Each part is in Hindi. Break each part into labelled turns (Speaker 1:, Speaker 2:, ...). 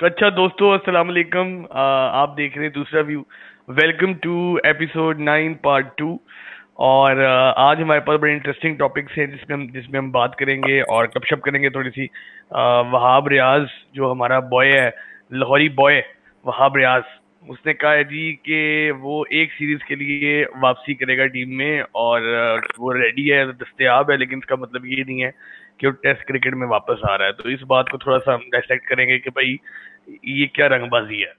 Speaker 1: अच्छा दोस्तों, अस्सलाम वालेकुम। आप देख रहे हैं दूसरा view. Welcome to episode 9 part 2। और आज हमारे पास बड़े इंटरेस्टिंग टॉपिक्स हैं जिसमें हम बात करेंगे और गपशप करेंगे थोड़ी सी। वहाब रियाज जो हमारा बॉय है, लाहौरी बॉय वहाब रियाज, उसने कहा है जी कि वो एक सीरीज के लिए वापसी करेगा टीम में और वो रेडी है, दस्तयाब है, लेकिन इसका मतलब ये नहीं है कि वो टेस्ट क्रिकेट में वापस आ रहा है। तो इस बात को थोड़ा सा हम डायसेक्ट करेंगे कि भाई ये क्या रंगबाजी है।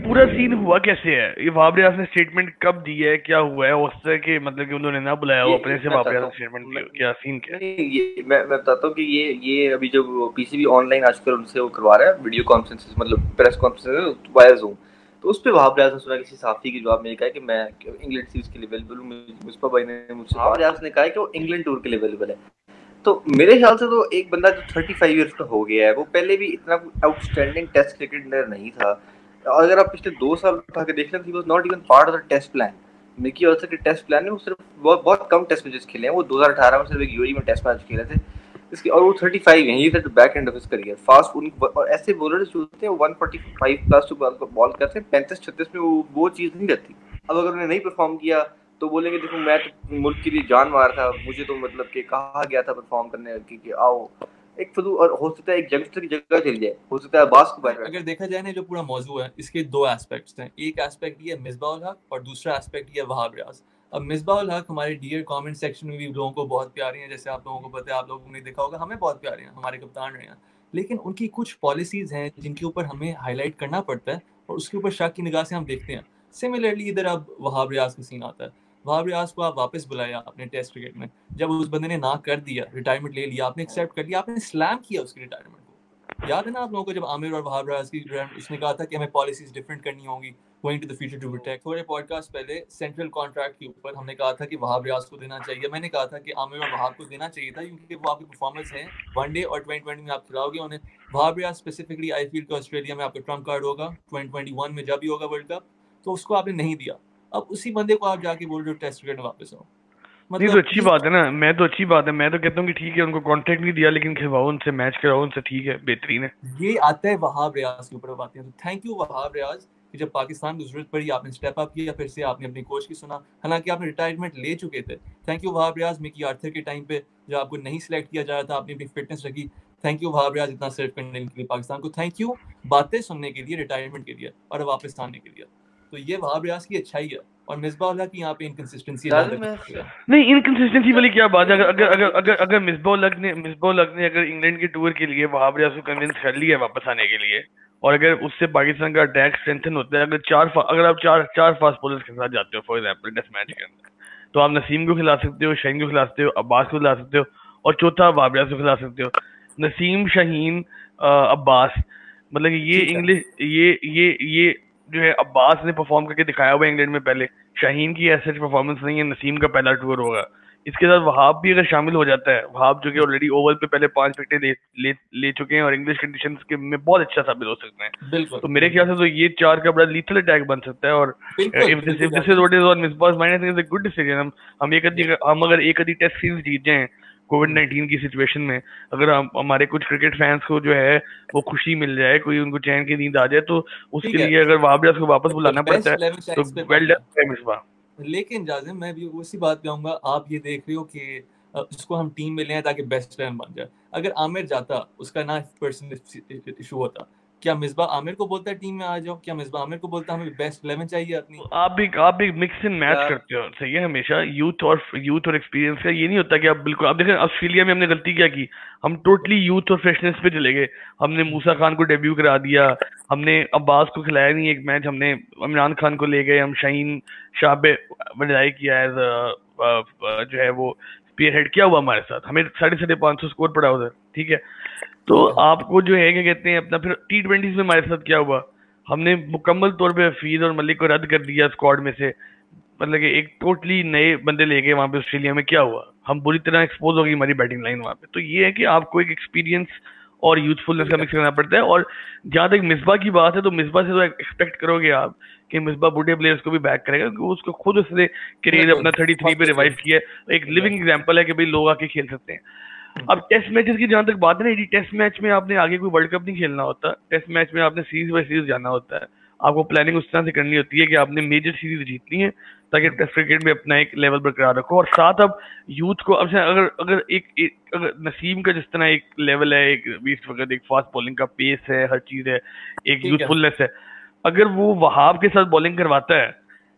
Speaker 1: पूरा सीन हुआ कैसे है, ये वहाब रियाज ने स्टेटमेंट कब दी है, क्या हुआ है, उससे कि मतलब कि उन्होंने ना बुलाया वो अपने से
Speaker 2: मैं
Speaker 1: वहाब
Speaker 2: बताता
Speaker 1: रियाज ने
Speaker 2: हूँ।
Speaker 1: स्टेटमेंट
Speaker 2: मैं
Speaker 1: दी, क्या सीन क्या है?
Speaker 2: नहीं, ये मैं बताता हूँ कि ये अभी जब पीसीबी ऑनलाइन आजकल उनसे वो करवा रहा है वीडियो कॉन्फ्रेंसेस, मतलब प्रेस कॉन्फ्रेंसेस वाया जूम। तो उस पे वहाब रियाज ने सुना किसी साथी के जवाब में कहा है कि मैं इंग्लैंड सीरीज के लिए अवेलेबल हूँ। मुस्तफा भाई ने मुझसे वहाब रियाज ने कहा है कि वो इंग्लैंड टूर के लिए अवेलेबल है। तो मेरे ख्याल से तो एक बंदा जो 35 ईयर्स का हो गया है, वो पहले भी इतना आउटस्टैंडिंग टेस्ट क्रिकेटर नहीं था। और अगर आप पिछले 2 साल उठा के देख लें, he was not even part of the test plan. Mickey Arthur के टेस्ट प्लान में वो सिर्फ बहुत बहुत कम टेस्ट मैचेस खेले हैं। वो 2018 में सिर्फ एक यूएई में टेस्ट मैच खेले थे इसके, और वो 35 हैं। He is at the back end of his career. Fast उन और ऐसे बॉलर्स जो होते हैं 145 प्लस जो बॉल करते हैं 35-36 में, वो चीज़ नहीं रहती। अब अगर उन्होंने नहीं परफॉर्म किया तो बोलेंगे देखो मैं तो मुल्क के लिए जान मार था, मुझे तो मतलब कि कहा गया था परफॉर्म करने कि आओ। एक फजूल, और हो सकता है एक यंगस्टर की जगह चल जाए, हो सकता है अब्बास को बैठ।
Speaker 3: अगर देखा जाए ना, जो पूरा मौजू है इसके दो एस्पेक्ट्स हैं। एक एस्पेक्ट ये है मिसबाह उल हक और दूसरा एस्पेक्ट ये है वहाब रियाज। अब मिसबाह उल हक हमारे डियर कमेंट सेक्शन में भी लोगों को बहुत प्यारे हैं, जैसे आप लोगों को पता है, आप लोगों ने देखा होगा, हमें बहुत प्यारे हैं, हमारे कप्तान रहे हैं। लेकिन उनकी कुछ पॉलिसीज हैं जिनके ऊपर हमें हाईलाइट करना पड़ता है और उसके ऊपर शक की निगाह से हम देखते हैं। सिमिलरली इधर अब वहाब रियाज का सीन आता है। वहाब रियाज को आप वापस बुलाया आपने टेस्ट क्रिकेट में, जब उस बंदे ने ना कर दिया, रिटायरमेंट ले लिया, आपने एक्सेप्ट कर लिया, आपने स्लैम किया उसकी रिटायरमेंट को। याद है ना आप लोगों को, जब आमिर और वहाब रियाज की उसने कहा था कि हमें पॉलिसीज डिफरेंट करनी होंगी going to the future to protect. थोड़े पॉडकास्ट पहले सेंट्रल कॉन्ट्रैक्ट के ऊपर हमने कहा था कि वहाब रियाज को देना चाहिए। मैंने कहा था कि आमिर और वहाब को देना चाहिए था क्योंकि वो आपकी परफॉर्मेंस है वनडे और 2020 में आप खिलाओगे उन्हें। Wahab Riaz specifically I feel कि ऑस्ट्रेलिया में आपका ट्रम्प कार्ड होगा 2021 में जब भी होगा वर्ल्ड कप, तो उसको आपने नहीं दिया। अब उसी बंदे को आप जाके बोल रहे हो टेस्ट क्रिकेट में वापस आओ।
Speaker 1: नहीं तो
Speaker 3: मतलब
Speaker 1: अच्छी बात है ना, मैं तो अच्छी बात है, मैं तो कहता हूँ कि ठीक है, उनको कॉन्ट्रैक्ट नहीं दिया लेकिन खिलवाओ उनसे, मैच कराओ उनसे, ठीक है, बेहतरीन है।
Speaker 3: ये आता है वहाब रियाज के ऊपर बातें। तो थैंक यू वहाब रियाज कि जब पाकिस्तान की जरूरत पड़ी आपने स्टेप अप किया, फिर से आपने अपनी कोच की सुना, हालांकि आपने रिटायरमेंट ले चुके थे। Thank you Wahab Riaz. Mickey Arthur के टाइम पे जब आपको नहीं सिलेक्ट किया जा रहा था, आपने अपनी फिटनेस रखी। थैंक यू वहाब रियाज इतना सर्व करने के लिए पाकिस्तान को। थैंक यू बातें सुनने के लिए, रिटायरमेंट के लिए और वापस आने के लिए। तो ये वहाब रियाज की अच्छाई है। और मिसबाह उल हक की यहाँ पे इनकंसिस्टेंसी है जहाँ
Speaker 2: जाहिर
Speaker 3: तक
Speaker 2: मैं
Speaker 3: मुझे लगता है।
Speaker 1: नहीं, इनकंसिस्टेंसी वाली क्या बात है? अगर अगर
Speaker 2: मैं
Speaker 1: अगर अगर अगर मिसबाह उल हक ने अगर इंग्लैंड के टूर के लिए वहाब रियाज को कन्विंस कर लिया है वापस आने के लिए, और अगर उससे पाकिस्तान का अटैक स्ट्रेंथन होता है, अगर आप चार चार फास्ट बॉलर्स के साथ जाते हो फॉर एग्जाम्पल टेस्ट मैच के अंदर, तो आप नसीम को खिला सकते हो, शाहीन को खिला सकते हो, अब्बास को खिला सकते हो, और चौथा वहाब रियाज को खिला सकते हो। नसीम, शाहीन, अब्बास, मतलब कि ये
Speaker 2: ठीक है।
Speaker 1: इंग्लिश, ये जो है अब्बास ने परफॉर्म करके दिखाया हुआ है इंग्लैंड में पहले। शाहीन की ऐसे परफॉर्मेंस नहीं है, नसीम का पहला टूर होगा। इसके साथ वहाब भी अगर शामिल हो जाता है, वहाब जो कि ऑलरेडी ओवर पे पहले 5 विकेटें ले चुके हैं और इंग्लिश कंडीशंस के में बहुत अच्छा साबित हो सकते हैं।
Speaker 3: बिल्कुल
Speaker 1: तो मेरे ख्याल
Speaker 3: बिल्कुल
Speaker 1: से तो ये चार का बड़ा लीथल अटैक बन सकता है। और
Speaker 3: बिल्कुल
Speaker 1: इफ
Speaker 3: बिल्कुल
Speaker 1: this is what is on मिसबाह's mind, I think it's a good decision. हम अगर एक आधी टेस्ट सीरीज जीत जाएं कोविड-19 की सिचुएशन में, अगर हमारे कुछ क्रिकेट फैंस को जो है वो खुशी मिल जाए, कोई उनको चैन की नींद आ जाए, तो उसके
Speaker 3: ठीक है।
Speaker 1: लिए अगर वहाब रियाज को वापस
Speaker 3: तो
Speaker 1: बुलाना पड़ता है
Speaker 3: बेस्ट 11
Speaker 1: तो
Speaker 3: शाइट्स पे बन
Speaker 1: वेल
Speaker 3: गया।
Speaker 1: डन मिसबाह।
Speaker 3: लेकिन जाजिम, मैं भी उसी बात पे आऊंगा। आप ये देख रहे हो कि उसको हम टीम में ले आए ताकि बेस्ट 11 बन जाए। अगर आमिर जाता, उसका ना पर्सनल इशू होता, क्या मिसबा आमिर को बोलता है टीम में आ जाओ? क्या मिसबा आमिर को बोलता हमें बेस्ट 11 चाहिए अपनी?
Speaker 1: आप भी मिक्स एंड मैच
Speaker 2: यार
Speaker 1: करते हो, सही है, हमेशा यूथ और एक्सपीरियंस का ये नहीं होता कि आप बिल्कुल। आप देखें ऑस्ट्रेलिया में हमने गलती क्या की, हम टोटली यूथ और फ्रेशनेस पे चले गए। हमने मूसा खान को डेब्यू करा दिया, हमने अब्बास को खिलाया नहीं एक मैच, हमने इमरान खान को ले गए, हम शाहीन शाह पे बजाय किया एज जो है वो स्पीयर हेड। क्या हुआ हमारे साथ? हमें 550 स्कोर पड़ा उधर, ठीक है। तो आपको जो है क्या कहते हैं अपना, फिर T20 में हमारे साथ क्या हुआ, हमने मुकम्मल तौर पे हफीज और मलिक को रद्द कर दिया स्क्वाड में से। मतलब कि एक टोटली नए बंदे ले गए वहां पे। ऑस्ट्रेलिया में क्या हुआ, हम बुरी तरह एक्सपोज हो गई हमारी बैटिंग लाइन वहां पे। तो ये है कि आपको एक एक्सपीरियंस और यूथफुलनेस का मिक्स करना पड़ता है। और जहां तक मिसबा की बात है, तो मिसबा से तो एक्सपेक्ट करोगे आप कि मिसबा बूढ़े प्लेयर्स को भी बैक करेगा, क्योंकि उसको खुद उसने करियर
Speaker 3: बिल्कुल
Speaker 1: अपना 33 पे
Speaker 3: हॉस्पिटल
Speaker 1: रिवाइव किया है। एक लिविंग
Speaker 3: एग्जैक्टली।
Speaker 1: एग्जाम्पल है कि भाई लोग आके खेल सकते हैं। अब टेस्ट मैचेस की जहां तक बात है ना, टेस्ट मैच में आपने आगे कोई वर्ल्ड कप नहीं खेलना होता, टेस्ट मैच में आपने सीरीज बाय सीरीज जाना होता है, आपको प्लानिंग उस तरह से करनी होती है कि आपने मेजर सीरीज जीतनी है ताकि टेस्ट क्रिकेट में अपना एक लेवल बरकरार रखो। और साथ अब यूथ को, अब से अगर अगर अगर नसीम का जिस तरह एक लेवल है, एक इस वक्त एक फास्ट बॉलिंग का पेस है, हर चीज है, एक यूथफुलनेस है, अगर वो वहाब के साथ बॉलिंग करवाता है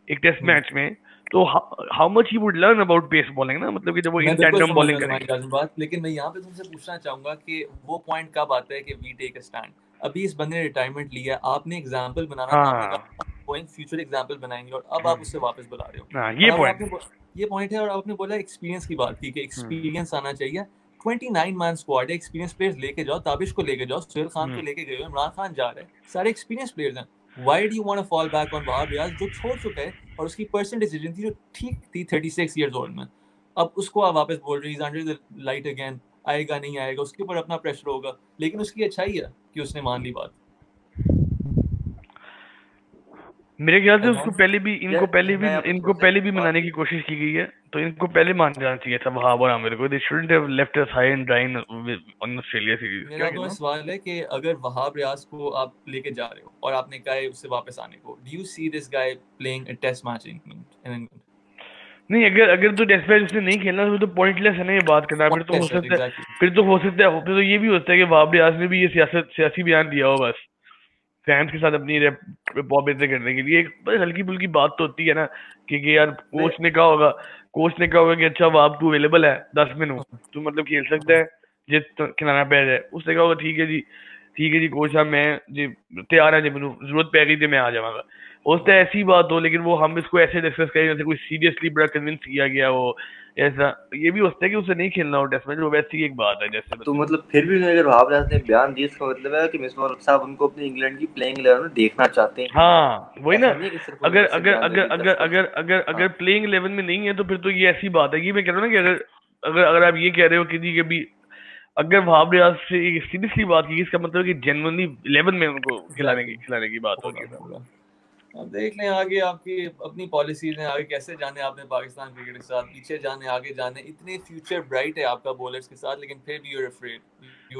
Speaker 1: एक टेस्ट मैच में, तो how much he would learn about pace bowling ना, मतलब कि जब वो इन टैंडम बॉलिंग करेंगे।
Speaker 3: बात, लेकिन मैं यहाँ पे तुमसे पूछना चाहूंगा कि वो पॉइंट कब आता है कि वी टेक अ स्टैंड। अभी इस बंदे ने रिटायरमेंट लिया, आपने एग्जांपल बनाना था, आपने कहा गोइंग फ्यूचर एग्जांपल बनाएंगे, और अब आप उससे वापस बुला रहे हो। ये पॉइंट है। और आपने बोला एक्सपीरियंस की बात की कि एक्सपीरियंस आना चाहिए। 29 मैन स्क्वाड है, एक्सपीरियंस प्लेयर्स लेके जाओ, ताबिश को लेके जाओ, सुहेल खान को लेके गए हो, इमरान खान जा रहे हैं, सारे एक्सपीरियंस प्लेयर्स हैं। Why do you want to fall back on Wahab Riaz जो छोड़ चुका है, और उसकी पर्सनल डिसीजन थी जो ठीक थी 36 इयर्स ओल्ड में, अब उसको आप वापस बोल रहे हैं अंडर द लाइट अगेन, आएगा नहीं आएगा, उसके ऊपर अपना प्रेशर होगा, लेकिन उसकी अच्छाई है कि उसने मान ली बात।
Speaker 1: मेरे ख्याल से उसको पहले भी इनको पहले भी मनाने की कोशिश की गई है, तो इनको पहले मान जाना चाहिए था वहाब और आमिर को। दे shouldn't have left us high and dry on Australia series.
Speaker 3: मेरा तो सवाल है कि अगर वहाब रियाज को आप लेके जा रहे हो और आपने कहा है उससे वापस आने को, do you see this guy playing a test match in England?
Speaker 1: नहीं, अगर तो टेस्ट मैच उसने नहीं खेलना तो पोइंटलेस है ना ये बात करना। फिर तो हो सकता है तो ये भी होता है कि वहाब रियाज ने भी ये सियासी बयान दिया हो बस फैंस के साथ अपनी पॉप बेहतर करने के लिए। एक हल्की फुल्की बात तो होती है ना कि यार कोच ने कहा होगा कि अच्छा वहाब तू अवेलेबल है 10 मिनट, तू मतलब खेल सकता है जिस खिलाना पै जाए। उसने कहा होगा ठीक है जी कोच साहब, मैं जी तैयार है, जब मैंने जरूरत पै गई थी मैं आ जाऊंगा। हो सकता है ऐसी बात हो, लेकिन वो हम इसको ऐसे डिस्कस करें जैसे कोई सीरियसली बड़ा कन्विंस किया गया हो ऐसा। ये भी होता है कि उसे नहीं खेलना हो टेस्ट मैच, वो वैसी एक बात है जैसे।
Speaker 2: तो मतलब फिर भी अगर वहाब रियाज ने बयान दिया, इसका मतलब है कि मिसबाह उल हक साहब उनको अपनी इंग्लैंड की प्लेइंग 11 में देखना चाहते हैं।
Speaker 1: हाँ वही ना, अगर प्लेइंग 11 में नहीं है तो फिर तो ये ऐसी बात है। ये मैं कह रहा हूँ ना कि अगर आप ये कह रहे हो कि भी अगर वहाब रियाज से सीरियसली बात की, इसका मतलब कि जेन्युइनली 11 में उनको खिलाने की बात होगी।
Speaker 3: अब देख लें आगे आपकी अपनी पॉलिसीज हैं, आगे कैसे जाने आपने पाकिस्तान क्रिकेट के साथ, पीछे जाने आगे जाने, इतने फ्यूचर ब्राइट है आपका बॉलर्स के साथ, लेकिन फिर भी यू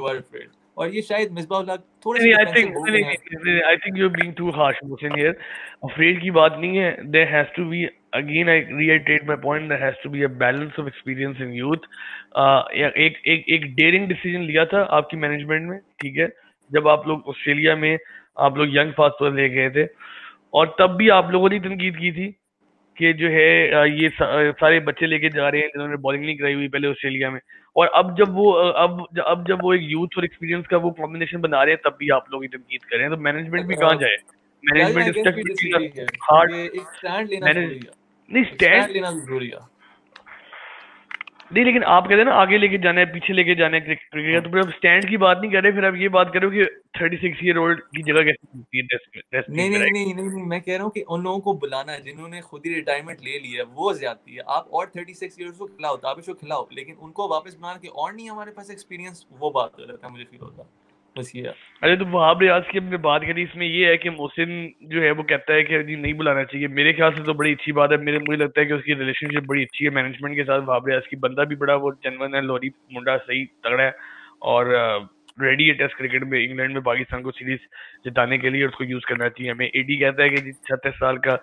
Speaker 3: आर अफ्रेड। और ये शायद मिसबाह उल हक थोड़े से डिफेंसिव हो गए हैं।
Speaker 1: I think you are being too harsh Mohsin here. Afraid की बात नहीं है, there has to be, again I reiterate my point, there has to be a balance of experience in youth. एक डेयरिंग डिसीजन लिया था आपकी मैनेजमेंट में, ठीक है, जब आप लोग ऑस्ट्रेलिया में आप लोग यंग फास्ट बॉलर ले गए थे, और तब भी आप लोगों ने तनकीद की थी कि जो है ये सारे बच्चे लेके जा रहे हैं जिन्होंने बॉलिंग नहीं कराई हुई पहले ऑस्ट्रेलिया में। और अब जब वो एक यूथ और एक्सपीरियंस का वो कॉम्बिनेशन बना रहे हैं, तब भी आप लोग तनकीद कर रहे हैं। तो मैनेजमेंट भी कहाँ जाए? मैनेजमेंट स्टैंड लेना जरूरी है। नहीं, लेकिन आप कहते हैं ना आगे लेके जाना है, पीछे लेके जाना है क्रिकेट, तो फिर आप स्टैंड की बात नहीं कर रहे, फिर आप ये बात कर रहे हो कि 36 ईयर ओल्ड की जगह कैसे मिलती है टेस्ट में?
Speaker 3: नहीं, मैं कह रहा हूँ कि उन लोगों को बुलाना है जिन्होंने खुद ही रिटायरमेंट ले लिया है, वो ज्यादती है। आप और 36 ईयर्स को खिलाओ, ताबिश को खिलाओ, लेकिन उनको वापस बुलाना कि और नहीं हमारे पास एक्सपीरियंस, वो बात गलत है, मुझे फील होता है बस ये।
Speaker 1: अरे तो वहाब रियाज की हमने बात करी, इसमें ये है कि मोहसिन जो है वो कहता है कि जी नहीं बुलाना चाहिए। मेरे ख्याल से तो बड़ी अच्छी बात है, मुझे लगता है कि उसकी रिलेशनशिप बड़ी अच्छी है मैनेजमेंट के साथ। वहाब रियाज की बंदा भी बड़ा वो जेन्युइन है, लोरी मुंडा सही तगड़ा है और रेडी है टेस्ट क्रिकेट में इंग्लैंड में पाकिस्तान को सीरीज जिताने के लिए, उसको यूज करना चाहिए हमें। एडी कहता है कि 36 साल का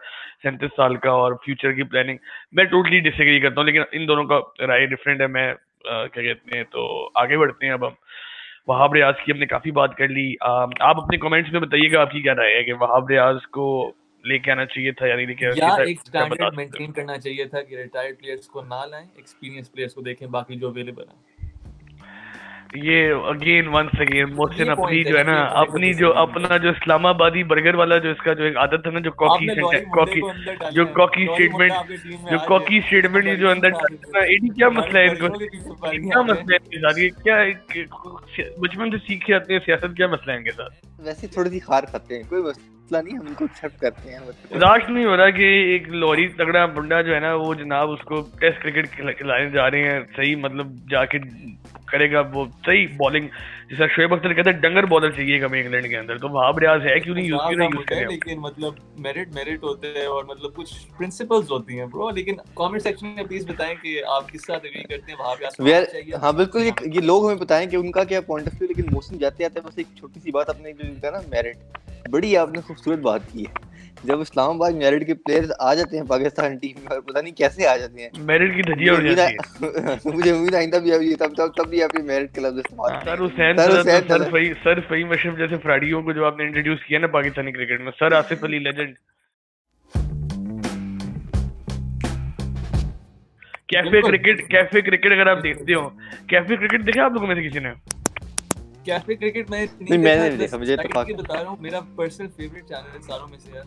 Speaker 1: 37 साल का और फ्यूचर की प्लानिंग, मैं टोटली डिसएग्री करता हूँ, लेकिन इन दोनों का राय डिफरेंट है। मैं क्या कहते हैं, तो आगे बढ़ते हैं। अब हम वहाब रियाज की हमने काफी बात कर ली। आप अपने कमेंट्स में बताइएगा आपकी क्या राय है कि वहाब रियाज को लेके आना चाहिए था या नहीं लेके आना चाहिए था?
Speaker 3: एक स्टैंडर्ड मेंटेन करना चाहिए था कि रिटायर्ड प्लेयर्स को ना लाएं, एक्सपीरियंस प्लेयर्स को देखें, बाकी जो अवेलेबल है।
Speaker 1: ये अगेन वंस अगेन मोहसिन अपनी जो है ना, अपना जो इस्लामाबादी बर्गर वाला जो इसका जो एक आदत है ना, जो कॉकी स्टेटमेंट जो अंदर, एडी क्या मसला है इनको? क्या मसला है इनके साथ? ये क्या बचपन से सीखे आते हैं सियासत, क्या मसला है इनके साथ?
Speaker 2: वैसे थोड़ी सी खार खाते हैं, कोई मसला नहीं, हम उनको एक्सेप्ट करते हैं।
Speaker 1: बर्दाश्त नहीं हो रहा कि एक लॉरी तगड़ा बंदा जो है ना वो जनाब उसको टेस्ट क्रिकेट खिलाने जा रहे हैं, सही मतलब जाके करेगा वो सही बॉलिंग, जैसा शोएब अख्तर कहते हैं डंगर बॉलर चाहिए हमें इंग्लैंड के अंदर, तो वहाब रियाज है क्यों नहीं यूज करें।
Speaker 3: लेकिन मतलब मेरिट होते हैं और मतलब कुछ प्रिंसिपल्स होती हैं ब्रो, लेकिन कमेंट सेक्शन में प्लीज बताएं कि आप किस साथ एग्री करते हैं वहाब रियाज चाहिए।
Speaker 2: हाँ बिल्कुल, ये लोग हमें बताएं कि उनका क्या पॉइंट ऑफ व्यू। लेकिन मोहसिन जाते जाते बस एक छोटी सी बात आपने जो कहा ना मेरिट, बड़ी आपने खूबसूरत बात की है। जब इस्लामाबाद मेरिट के प्लेयर्स आ जाते हैं पाकिस्तान टीम में, और पता नहीं कैसे आ जाते हैं,
Speaker 1: मेरिट की धजिया उड़ जाती है।
Speaker 2: मुझे उम्मीद आइंदा भी तब भी आप ये मेरिट के लफ्ज इस्तेमाल
Speaker 1: सर हुसैन सर फहीम अशरफ जैसे फ्राडियों को जो आपने इंट्रोड्यूस किया ना पाकिस्तानी क्रिकेट में, sir Asif Ali legend, cafe cricket अगर आप देखते हो, कैफे क्रिकेट देखा आप लोगों में से किसी ने?
Speaker 3: कैफे क्रिकेट मैं
Speaker 2: नहीं मैंने नहीं देखा, मुझे तो
Speaker 3: बता रहा हूँ मेरा पर्सनल फेवरेट चैनल है सारों में से यार,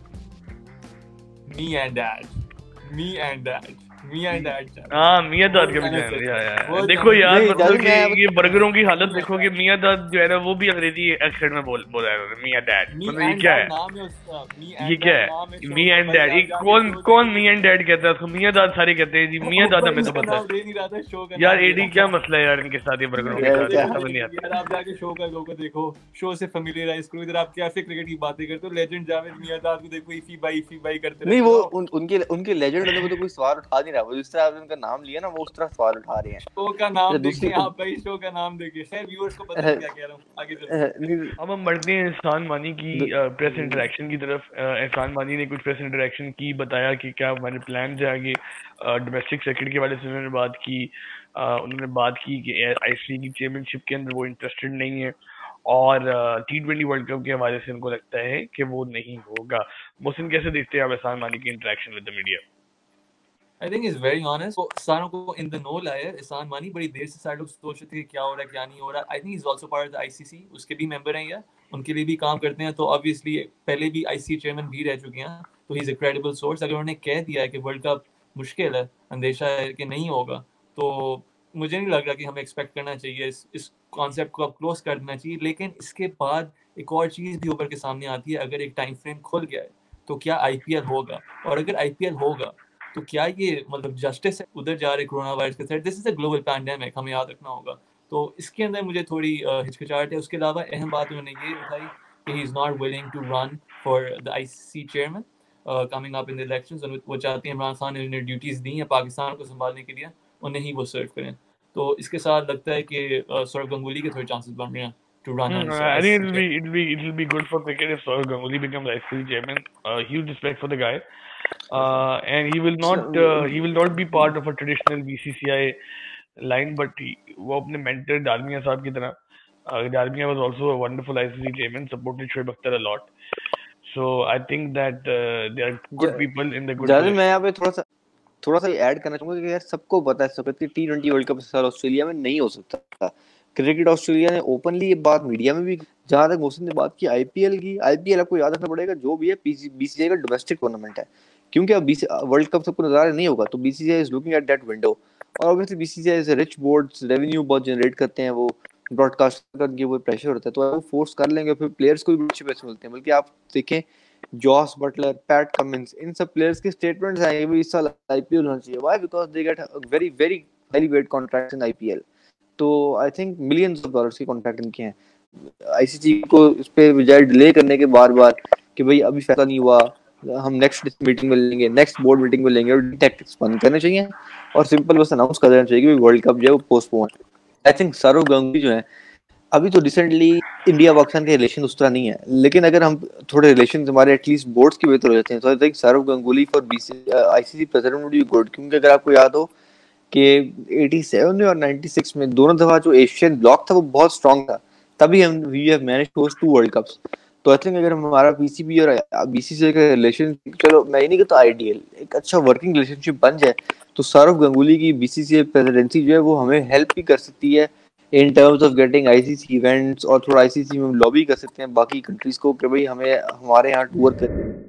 Speaker 3: मी एंड डैड हाँ
Speaker 1: मियां दाद का भी चैनल यार। देखो यार मतलब कि ये बर्गरों की हालत देखो कि मियां दाद जो है ना वो भी अंग्रेजी एक्सेंट में बोला है मियां डैड, मतलब ये क्या है, ये क्या है मी एंड डैड? कौन मी एंड डैड कहता है उसको? मियां दाद सारे कहते हैं जी, मियां दाद हमें तो पता है यार। एडी क्या मसला है यार इनके साथ, ये बर्गरों के साथ समझ नहीं आता
Speaker 3: यार। आप जाके शो का लोगो देखो, शो से फैमिलियराइज करो। इधर आप कैफे क्रिकेट की बातें करते हो, लेजेंड जावेद मियां दाद को देखो इफी बाई करते
Speaker 2: नहीं, वो उनके लेजेंड होने को तो कोई सवाल उठा नहीं रहा, वो जिस तरह आपने उनका नाम लिया ना वो उस तरह सवाल उठा रहे हैं।
Speaker 3: शो का नाम देखिए आप भाई, शो का नाम देखिए। खैर व्यूअर्स को पता है क्या कह रहा हूं, आगे चलते।
Speaker 1: अब हम बढ़ते हैं एहसान मानी की प्रेस इंटरेक्शन की तरफ। एहसान मानी ने कुछ प्रेस इंटरेक्शन की, बताया कि क्या हमारे प्लान है आगे। डोमेस्टिक सर्किट के बारे में उन्होंने बात की कि आईसीसी की चेयरमैनशिप के अंदर वो इंटरेस्टेड नहीं है, और T20 वर्ल्ड कप के हवाले से उनको लगता है कि वो नहीं होगा। मोहसिन कैसे देखते हैं आप एहसान मानी की interaction with the media?
Speaker 3: I think he's very honest. तो सारों को in the know लाया है एहसान मानी। बड़ी देर से सारे लोग सोच रहे थे क्या हो रहा है क्या नहीं हो रहा। I think he's also part of the ICC, उसके भी मेंबर हैं या उनके लिए भी काम करते हैं, तो obviously पहले भी ICC चेयरमैन भी रह चुके हैं, तो he's a credible source। अगर उन्होंने कह दिया है कि वर्ल्ड कप मुश्किल है, अंदेशा है कि नहीं होगा, तो मुझे नहीं लग रहा कि हमें एक्सपेक्ट करना चाहिए इस कॉन्सेप्ट को अब क्लोज कर देना चाहिए। लेकिन इसके बाद एक और चीज़ भी उभर के सामने आती है, अगर एक टाइम फ्रेम खुल गया है तो क्या IPL होगा, और अगर IPL होगा तो क्या ये मतलब जस्टिस है? उधर जा रहे कोरोना वायरस के साथ, this is a global pandemic, हमें याद रखना होगा। तो इसके अंदर मुझे थोड़ी हिचकिचाहट है। उसके अलावा अहम बात उन्होंने ये बताई कि he is not willing to run for the ICC chairman coming up in the elections. वो चाहते हैं इमरान खान ने उन्हें ड्यूटीज दी हैं पाकिस्तान को संभालने के लिए, उन्हें ही वो सर्व करें। तो इसके साथ लगता है कि सौरव गंगुली के थोड़े चांसेस बन रहे हैं to run on
Speaker 1: I think it'll be good for cricket if Saurav Ganguly becomes ICC chairman. Huge respect for the guy, and he will not be part of a traditional BCCI line, but वो अपने mentor डालमिया साहब की तरह, Dalmia was also a wonderful ICC chairman, supported Shoaib Akhtar a lot, so I think that there are good people in the good
Speaker 2: position. मैं यहाँ पे थोड़ा सा ऐड करना चाहूंगा कि यार सबको पता है सब कि T20 वर्ल्ड कप इस साल ऑस्ट्रेलिया में नहीं हो सकता। क्रिकेट ऑस्ट्रेलिया ने ओपनली ये बात मीडिया में भी, जहां तक मोहसिन ने बात की आईपीएल आपको याद रखना पड़ेगा जो भी है बीसीसीआई का डोमेस्टिक टूर्नामेंट है, क्योंकि अब वर्ल्ड कप सबको नजर नहीं होगा, तो BCCI is looking at that window. और obviously BCCI is rich boards, revenue बहुत जनरेट करते हैं, वो ब्रॉडकास्ट करके वो प्रेशर होता है, तो वो फोर्स कर लेंगे, फिर प्लेयर्स को भी अच्छे पैसे मिलते हैं। बल्कि आप देखें जॉस बटलर, पैट कमिंस, इन सब प्लेयर्स के स्टेटमेंट्स आए कि इस साल आईपीएल होना चाहिए। Why? Because they get very very highly paid contracts in IPL. तो I think millions of dollars के कॉन्ट्रैक्ट इनके हैं। आईसीसी को इस पे बजाय डिले करने के बार-बार कि भाई अभी फैसला नहीं हुआ, हम नेक्स्ट मीटिंग में लेंगे, नेक्स्ट बोर्ड मीटिंग में लेंगे, और टैक्टिक्स बंद करने चाहिए और सिंपल बस अनाउंस कर देना चाहिए कि वर्ल्ड कप जो है वो postpone. I think Sourav Ganguly जो है, अभी तो रिसेंटली इंडिया पाकिस्तान के रिलेशन उस तरह नहीं है, लेकिन अगर हम थोड़े रिलेशन हमारे एटलीस्ट बोर्ड्स की बेहतर हो जाते हैं, तो I think Sourav Ganguly for ICC president would be good. क्योंकि अगर आपको याद हो कि 87 में और 96 में दोनों दफा जो एशियन ब्लॉक था वो बहुत स्ट्रांग था, तभी हम we have managed to host 2 world cups. तो आई थिंक अगर हमारा पीसीबी और बीसीसीआई का रिलेशन, चलो मैं ही नहीं कहता आइडियल, एक अच्छा वर्किंग रिलेशनशिप बन जाए, तो सौरव गंगुली की बीसीसीआई प्रेसिडेंसी जो है वो हमें हेल्प भी कर सकती है in terms of getting ICC events, और थोड़ा आईसीसी में लॉबी कर सकते हैं बाकी कंट्रीज को कि भाई हमें हमारे यहाँ टूर करें।